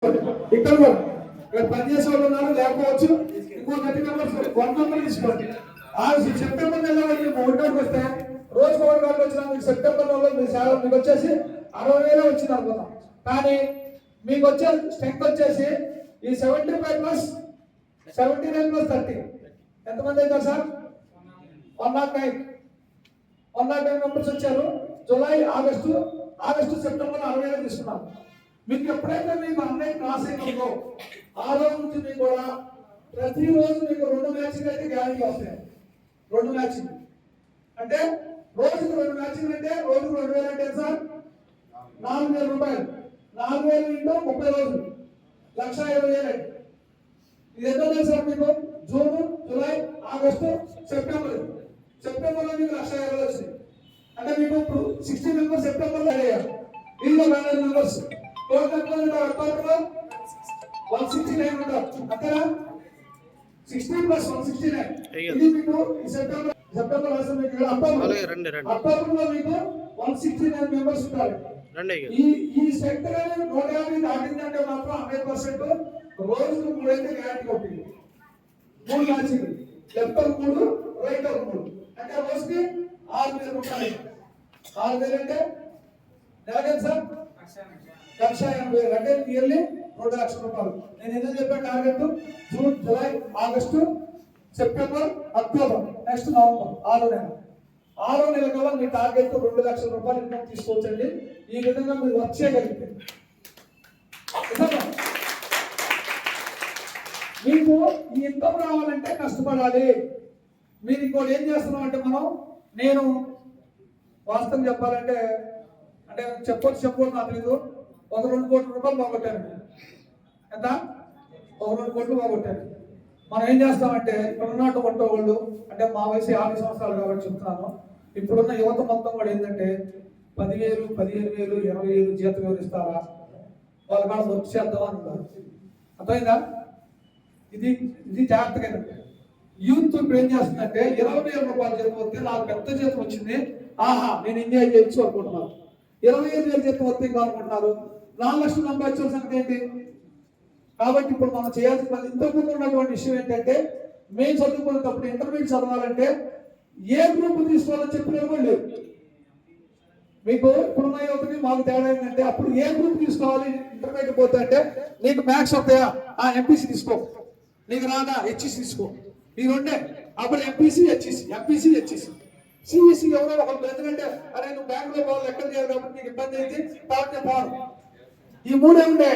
ఇక్కడ కూడా ఇక్కడ పనిచేసే వాళ్ళు ఉన్నారు లేకపోవచ్చు. ఇంకో 30 మెంబర్స్ 1 మెంబర్ తీసుకోండి. సెప్టెంబర్ నెలలో మీకు ఓటుకు వస్తే రోజు ఓటు కార్డు వచ్చినా మీకు సెప్టెంబర్ నెలలో మీ శాలరీ మీకు వచ్చేసి 60,000 వచ్చింది అనుకుందాం. కానీ మీకు వచ్చే స్ట్రెంత్ వచ్చేసి ఈ 75 + 79 + 30 ఎంతమంది అవుతారు సార్? 109 మెంబర్స్ వచ్చారు. జూలై ఆగస్టు సెప్టెంబర్ 60,000 తీసుకున్నారు. మీకు ఎప్పుడైతే మీకు అన్నయ్య క్రాస్ అయిందో ఆ రోజు నుంచి మీకు కూడా ప్రతిరోజు మీకు 2 మ్యాచ్లు అయితే గ్యారెంటీ వస్తాయి. 2 మ్యాచ్లు అంటే రోజుకు 2 మ్యాచ్లు అంటే రోజుకు 2,000 అంటే సార్ 4,000 రూపాయలు. 4,000 ఇంటూ 30 రోజులు 1,20,000. ఇది ఎంతో తెలుసు సార్ మీకు? జూన్, జూలై, ఆగస్టు, సెప్టెంబర్లో మీకు 1,20,000 వచ్చింది. అంటే మీకు ఇప్పుడు 60 మెంబర్స్ సెప్టెంబర్లో అయ్యారు. ఇందులో 100 మెంబర్స్ అక్టోబర్లో 169 ఉంటారు. అంతేనా? 60 + 169 ఇది మీకు సెప్టెంబర్ అక్టోబర్లో మీకు 169 మెంబర్స్ ఉంటారు. ఈ స్ట్రెంత్ 150 దాటిందంటే మాత్రం 100% రోజుకు 3 అయితే గ్యారెంటీ కొట్టింది. 3 మ్యాచ్లు లెఫ్ట్ 3 రైట్ 3 అంటే రోజుకి 6,000 రూపాయలు. 6,000 అంటే నెలకి సార్ 1,80,000 అంటే ఇయర్లీ 2,00,000 రూపాయలు. నేను ఎందుకు చెప్పాను target? June, July, August, September, October, next November 6 నెలలు. 6 నెలల కల్లా మీ టార్గెట్ 2,00,000 రూపాయలు ఇన్కమ్ తీసుకోవచ్చండి. ఈ విధంగా మీరు వర్క్ చేయగలిగితే మీకు ఈ ఇన్కమ్ రావాలంటే కష్టపడాలి. మీరు ఇంకోటి ఏం చేస్తున్నాం అంటే నేను వాస్తవం చెప్పాలంటే అంటే చెప్పకూడదు నాకు తెలీదు. 1-2 కోట్ల రూపాయలు పోగొట్టాను. ఎంత? 1-2 కోట్లు పోగొట్టాను. మనం ఏం చేస్తామంటే ఇప్పుడున్నట్టు కొట్టేవాళ్ళు అంటే మా వయసు 50 సంవత్సరాలు కాబట్టి చెప్తున్నాను. ఇప్పుడున్న యువత మొత్తం కూడా ఏంటంటే 10,000, 15,000, 20,000 జీతం వివరిస్తారా వాళ్ళ కాడ వర్క్ చేద్దాం అంటారు. అర్థమైందా? ఇది జాగ్రత్తగా యూత్ ఇప్పుడు ఏం చేస్తుందంటే 20,000 రూపాయలు జీతం వస్తే నాకు పెద్ద జీతం వచ్చింది, ఆహా నేను ఎంజాయ్ చేయొచ్చు అనుకుంటున్నారు. 25,000 జీతం వస్తే ఇంకా అనుకుంటున్నారు 4,00,000 సంపాదించిన సంగతి ఏంటి? కాబట్టి ఇప్పుడు మనం చేయాల్సిన ఇంతకుముందు ఉన్నటువంటి విషయం ఏంటంటే మేము చదువుకునేటప్పుడు ఇంటర్మీడియట్ చదవాలంటే ఏ గ్రూప్ తీసుకోవాలని చెప్పిన కూడా లేదు. మీకు ఇప్పుడున్న యువతకి మాకు తేడా ఏంటంటే అప్పుడు ఏ గ్రూప్ తీసుకోవాలి ఇంటర్మీడియట్ పోతే అంటే నీకు మ్యాథ్స్ వస్తాయా? ఎంపీసీ తీసుకో. నీకు రాదా? హెచ్ఈసీ తీసుకో. ఈ రెండే. అప్పుడు ఎంపీసీ హెచ్ఈసీ సిఈసీ ఎవరో ఒకరు. ఎందుకంటే అరే నువ్వు బ్యాంకులో పోవాలి ఎక్కడ చేయాలి కాబట్టి నీకు ఇబ్బంది అయింది కాబట్టి పోను. ఈ 3 ఉండే